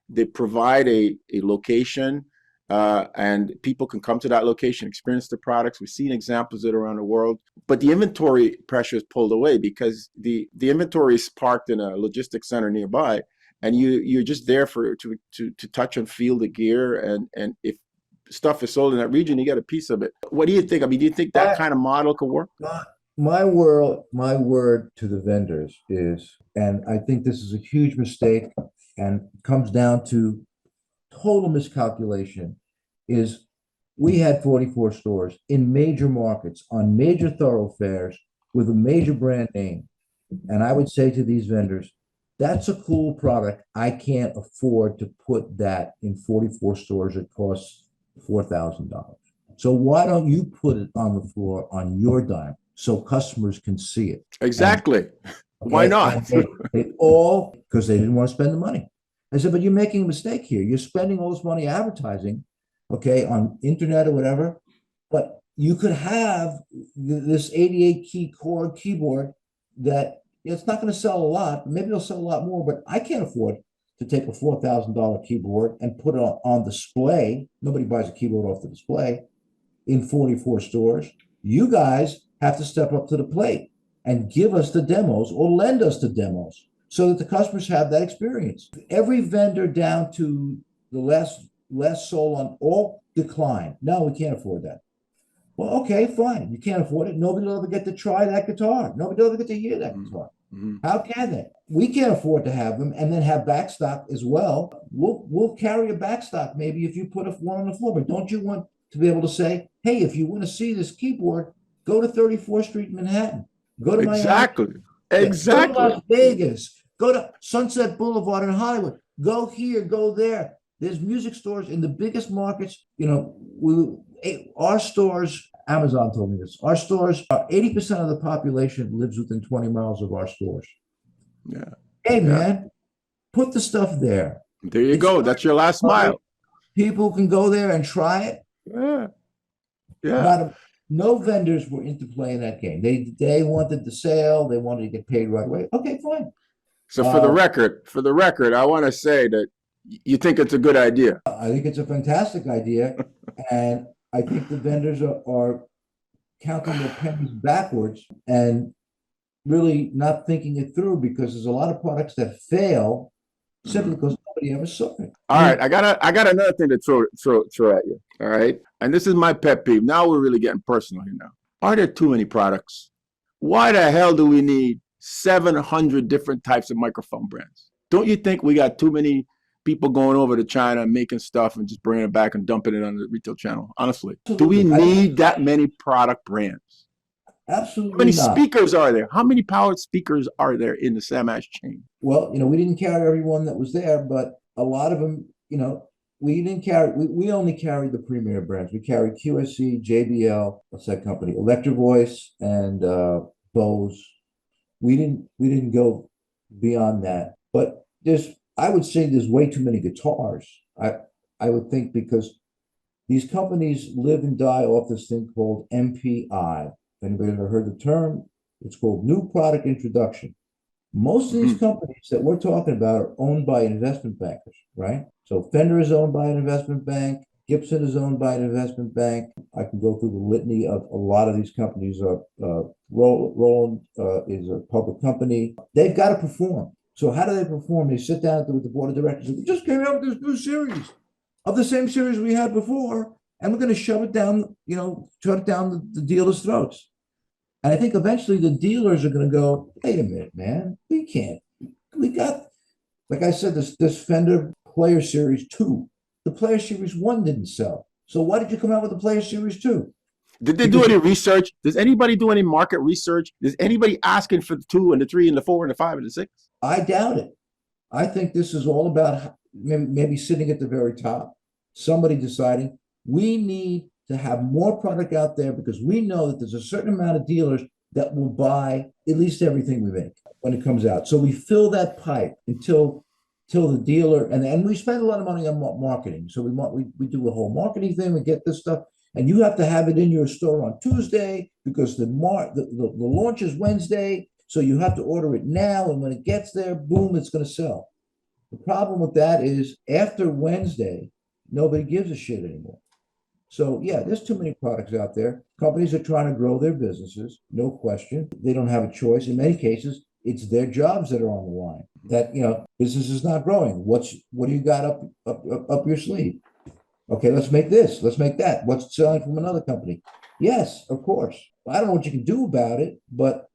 they provide a location. And people can come to that location, experience the products. We've seen examples of it around the world, but the inventory pressure is pulled away because the inventory is parked in a logistics center nearby, and you're just there to touch and feel the gear. And if stuff is sold in that region, you get a piece of it. What do you think? I mean, do you think that kind of model could work? My word to the vendors is, and I think this is a huge mistake and comes down to total miscalculation, is we had 44 stores in major markets on major thoroughfares with a major brand name. And I would say to these vendors, that's a cool product. I can't afford to put that in 44 stores. It costs $4,000. So why don't you put it on the floor on your dime so customers can see it? Exactly. Why not? They all, because they didn't want to spend the money. I said, but you're making a mistake here. You're spending all this money advertising, okay, on internet or whatever, but you could have this 88 key chord keyboard that it's not going to sell a lot, maybe it'll sell a lot more, but I can't afford to take a $4,000 keyboard and put it on display. Nobody buys a keyboard off the display in 44 stores. You guys have to step up to the plate and give us the demos or lend us the demos so that the customers have that experience. Every vendor down to the last soul on all decline. No, we can't afford that. Well, okay, fine. You can't afford it. Nobody will ever get to try that guitar. Nobody will ever get to hear that guitar. Mm-hmm. How can they? We can't afford to have them and then have backstock as well. We'll carry a backstock maybe if you put one on the floor. But don't you want to be able to say, hey, if you want to see this keyboard, go to 34th Street in Manhattan. Go to Exactly. Miami. Exactly. Go to Las Vegas. Go to Sunset Boulevard in Hollywood. Go here, go there. There's music stores in the biggest markets. Our stores, Amazon told me this, our stores, 80% of the population lives within 20 miles of our stores. Yeah. Hey, man, put the stuff there. There you go. That's your last mile. People can go there and try it. Yeah. Yeah. No vendors were into playing that game. They wanted the sale. They wanted to get paid right away. Okay, fine. So for the record, I want to say that you think it's a good idea. I think it's a fantastic idea. And I think the vendors are counting their pennies backwards and really not thinking it through, because there's a lot of products that fail simply because nobody ever saw it. All right, I got another thing to throw at you. All right, and this is my pet peeve. Now we're really getting personal here. Now, are there too many products? Why the hell do we need 700 different types of microphone brands? Don't you think we got too many people going over to China and making stuff and just bringing it back and dumping it on the retail channel? Honestly, do we need that many product brands? Absolutely. How many speakers are there? How many powered speakers are there in the Sam Ash chain? Well, we didn't carry everyone that was there, but a lot of them, we didn't carry. We only carried the premier brands. We carried QSC, JBL, what's that company? Electro Voice and Bose. We didn't go beyond that. But I would say there's way too many guitars. I would think, because these companies live and die off this thing called MPI. If anybody ever heard the term, it's called New Product Introduction. Most of these companies that we're talking about are owned by investment bankers, right? So Fender is owned by an investment bank. Gibson is owned by an investment bank. I can go through the litany of a lot of these companies. Roland is a public company. They've got to perform. So how do they perform? They sit down with the board of directors. We just came out with this new series of the same series we had before, and we're going to shove it down, the dealers' throats. And I think eventually the dealers are going to go, wait a minute, man, we got, like I said, this Fender Player Series 2. The Player Series 1 didn't sell. So why did you come out with the Player Series 2? Did they do any research? Does anybody do any market research? Is anybody asking for the 2 and the 3 and the 4 and the 5 and the 6? I doubt it. I think this is all about maybe sitting at the very top, somebody deciding we need to have more product out there, because we know that there's a certain amount of dealers that will buy at least everything we make when it comes out. So we fill that pipe until the dealer, and we spend a lot of money on marketing. So we do a whole marketing thing. We get this stuff, and you have to have it in your store on Tuesday because the launch is Wednesday. So you have to order it now, and when it gets there, boom, it's going to sell. The problem with that is after Wednesday, nobody gives a shit anymore. So yeah, there's too many products out there. Companies are trying to grow their businesses, no question. They don't have a choice. In many cases, it's their jobs that are on the line. That business is not growing. What do you got up your sleeve? Okay, let's make this. Let's make that. What's selling from another company? Yes, of course. I don't know what you can do about it, but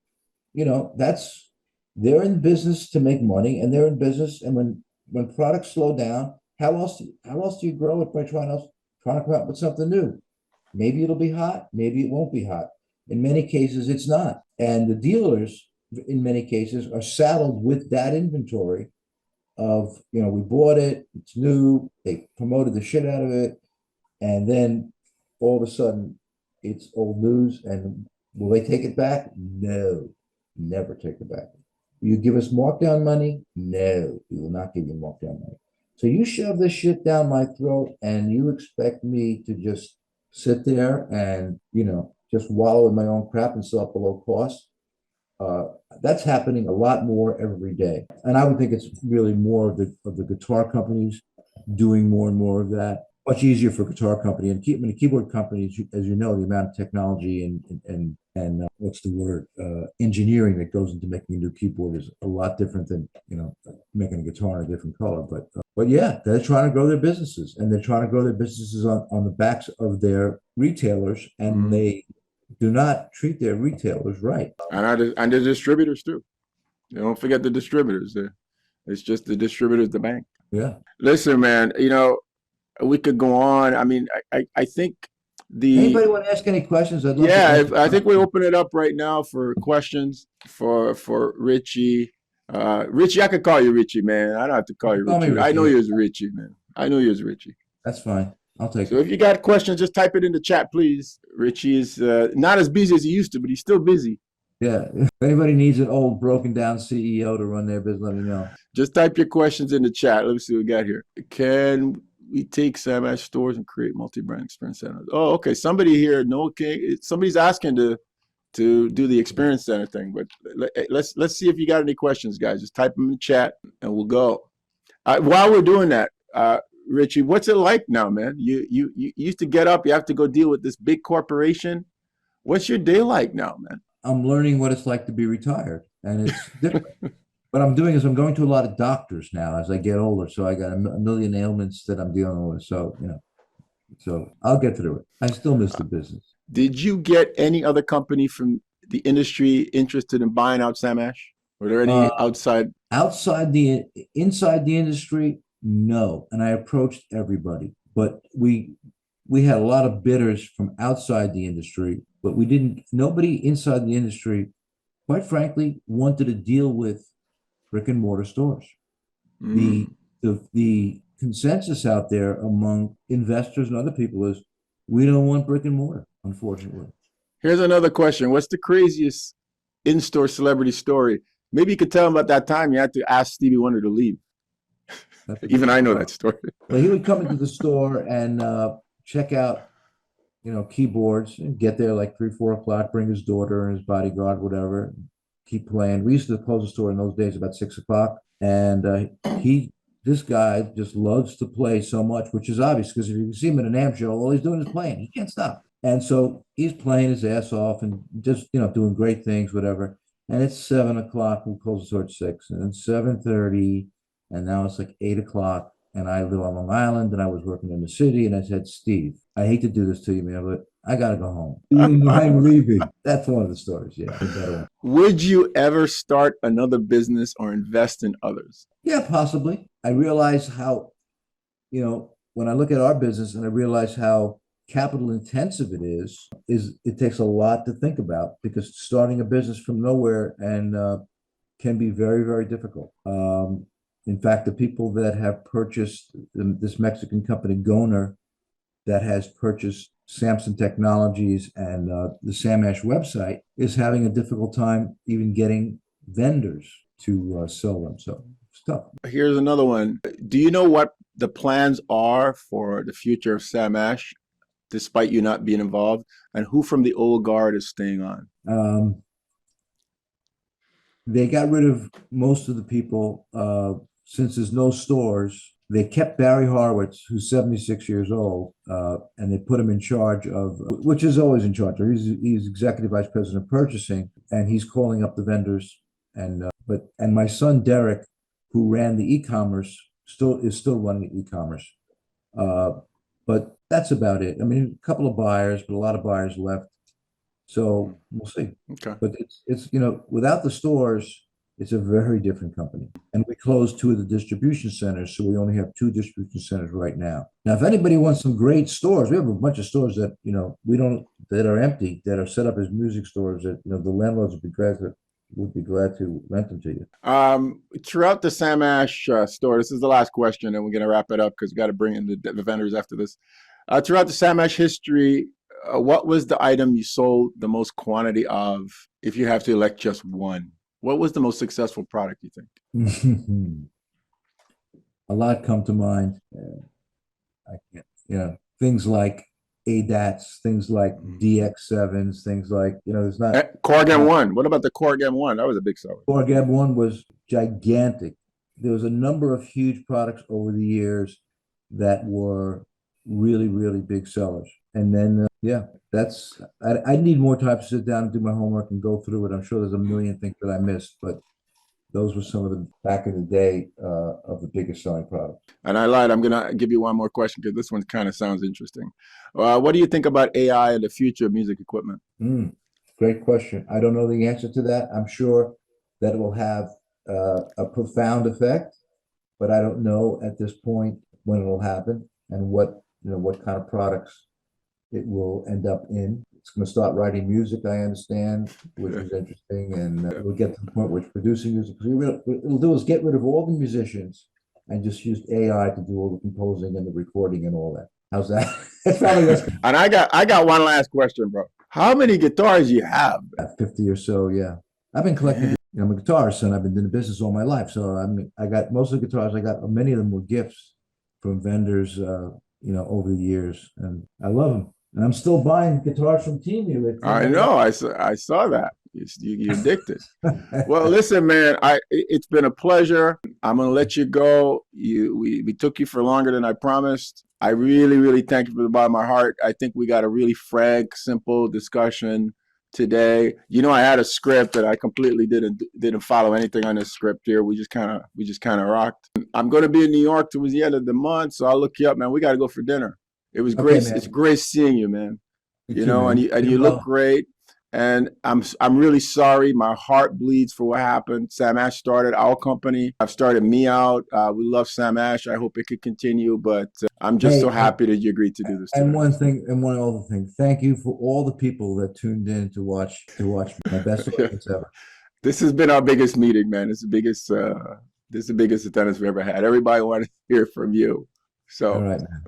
they're in business to make money, and they're in business. And when products slow down, how else do you grow it? By trying to come up with something new. Maybe it'll be hot, maybe it won't be hot. In many cases, it's not. And the dealers, in many cases, are saddled with that inventory of, we bought it, it's new, they promoted the shit out of it, and then all of a sudden it's old news. And will they take it back? No, never take it back. Will you give us markdown money? No, we will not give you markdown money. So you shove this shit down my throat, and you expect me to just sit there and, just wallow in my own crap and sell it below cost? Uh, that's happening a lot more every day. And I would think it's really more of the guitar companies doing more and more of that. Much easier for a guitar company and keep, I mean, keyboard companies, as you know, the amount of technology and what's the word, engineering that goes into making a new keyboard is a lot different than making a guitar in a different color. But yeah, they're trying to grow their businesses, and they're trying to grow their businesses on the backs of their retailers, and Mhm. they do not treat their retailers right. And the distributors too. Don't forget the distributors. It's just the distributors, the bank. Yeah. Listen, man, we could go on. I mean, I think the Anybody want to ask any questions? I'd love to yeah, answer I think we questions. open it up right now for questions for Richie. Richie, I could call you Richie, man. I don't have to You call can you call me Richie. I know Richie. you as Richie, man. I know you as Richie. That's fine. I'll take So it. if you got questions, just type it in the chat, please. Richie is not as busy as he used to, but he's still busy. Yeah. If anybody needs an old broken down CEO to run their business, let me know. Just type your questions in the chat. Let me see what we got here. Can we take Samash stores and create multi-brand experience centers? Oh, okay. Somebody here, no, okay. Somebody's asking to do the experience center thing, but let's see if you got any questions, guys. Just type them in the chat, and we'll go. While we're doing that, Richie, what's it like now, man? You used to get up, you have to go deal with this big corporation. What's your day like now, man? I'm learning what it's like to be retired, and it's different. What I'm doing is I'm going to a lot of doctors now as I get older. So I got a million ailments that I'm dealing with. So I'll get through it. I still miss the business. Did you get any other company from the industry interested in buying out Samash? Were there any Uh, outside? outside the inside the industry, no. And I approached everybody, but we had a lot of bidders from outside the industry, but we didn't. Nobody inside the industry, quite frankly, wanted to deal with brick and mortar stores. Mm. The consensus out there among investors and other people is we don't want brick and mortar, unfortunately. Here's another question. What's the craziest in-store celebrity story? Maybe you could tell them about that time you had to ask Stevie Wonder to leave. That's a good Even I one. know that story. Well, he would come into the store and check out, keyboards and get there like 3, 4 o'clock, bring his daughter and his bodyguard, whatever, keep playing. We used to close the store in those days about 6 o'clock. And this guy just loves to play so much, which is obvious because if you see him at an amp show, all he's doing is playing. He can't stop. And so he's playing his ass off and just, doing great things, whatever. And it's 7 o'clock. We close the store at 6, and then 7:30, and now it's like 8 o'clock. And I live on Long Island, and I was working in the city. And I said, Steve, I hate to do this to you, man, but I gotta go home. Do you mind leaving? That's one of the stories. Yeah, the better one. Would you ever start another business or invest in others? Yeah, possibly. I realize how, when I look at our business and I realize how capital intensive is it takes a lot to think about because starting a business from nowhere and can be very, very difficult. In fact, the people that have purchased this Mexican company, Goner, that has purchased Samson Technologies and the Samash website, is having a difficult time even getting vendors to sell them. So it's tough. Here's another one. Do you know what the plans are for the future of Samash, despite you not being involved? And who from the old guard is staying on? They got rid of most of the people since there's no stores. They kept Barry Horowitz, who's 76 years old, and they put him in charge of, which is always in charge. He's executive vice president of purchasing, and he's calling up the vendors. And my son Derek, who ran the e-commerce, still running e-commerce. But that's about it. I mean, a couple of buyers, but a lot of buyers left. So we'll see. Okay. But it's without the stores, it's a very different company. And we closed 2 of the distribution centers, so we only have 2 distribution centers right now. Now, if anybody wants some great stores, we have a bunch of stores that we don't that are empty, that are set up as music stores that the landlords would be glad to rent them to you. Throughout the Samash store, this is the last question, and we're going to wrap it up because we got to bring in the vendors after this. Throughout the Samash history, what was the item you sold the most quantity of? If you have to elect just one, what was the most successful product you think? A lot come to mind. I can't, things like ADATs, things like DX7s, things like, there's not. Korg M1. What about the Korg M1? That was a big seller. Korg M1 was gigantic. There was a number of huge products over the years that were really, really big sellers. And then, I need more time to sit down and do my homework and go through it. I'm sure there's a million things that I missed, but those were some of the back in the day of the biggest selling products. And I lied. I'm going to give you one more question because this one kind of sounds interesting. What do you think about AI and the future of music equipment? Great question. I don't know the answer to that. I'm sure that it will have a profound effect, but I don't know at this point when it will happen and what kind of products it will end up in. It's going to start writing music, I understand, which is interesting, and we'll get to the point where it's producing music. What it'll do is get rid of all the musicians and just use AI to do all the composing and the recording and all that. How's that? That's probably And I got one last question, bro. How many guitars you have? 50 or so, yeah. I've been collecting. I'm a guitarist, and I've been in the business all my life. So I got most of the guitars I got. Many of them were gifts from vendors, over the years, and I love them. And I'm still buying guitars from Temu. I know. I saw that. You're addicted. Well, listen, man. It's been a pleasure. I'm gonna let you go. We took you for longer than I promised. I really, really thank you from the bottom of my heart. I think we got a really frank, simple discussion today. I had a script that I completely didn't follow anything on this script here. We just kind of rocked. I'm going to be in New York towards the end of the month, so I'll look you up, man. We got to go for dinner. It was great. Man. It's great seeing you, man. You too, man. And you look great. And I'm really sorry. My heart bleeds for what happened. Sam Ash started our company. I've started Me Out. We love Sam Ash. I hope it could continue. But I'm just so happy that you agreed to do this. And one other thing. Thank you for all the people that tuned in to watch my best audience ever. This has been our biggest meeting, man. This is the biggest attendance we ever had. Everybody wanted to hear from you. So. All right, man.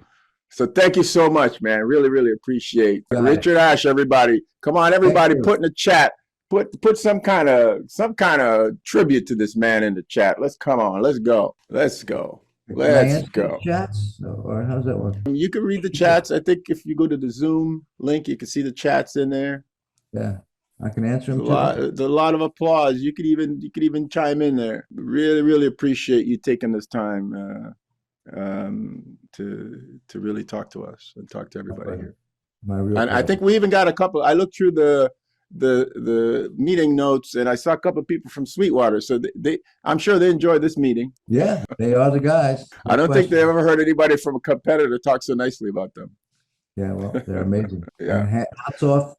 So thank you so much, man. Really, really appreciate it. Richard Ash, everybody. Come on, everybody, put in the chat. Put some kind of tribute to this man in the chat. Let's come on. Let's go. Let's go. Let's go. Chats, or how's that work? You can read the chats. I think if you go to the Zoom link, you can see the chats in there. Yeah, I can answer them. A lot of applause. You could even chime in there. Really, really appreciate you taking this time. To really talk to us and talk to everybody here. And I think we even got a couple. I looked through the meeting notes and I saw a couple of people from Sweetwater. So I'm sure they enjoyed this meeting. Yeah, they are the guys. I don't think they ever heard anybody from a competitor talk so nicely about them. Yeah, well, they're amazing. Yeah. And hats off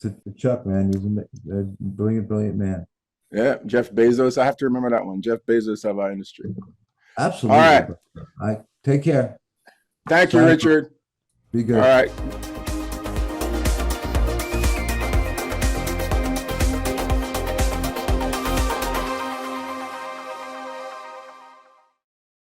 to Chuck, man. He's a brilliant man. Yeah, Jeff Bezos. I have to remember that one. Jeff Bezos of our industry. Absolutely. All right. Take care. Thank you, Richard. Be good. All right.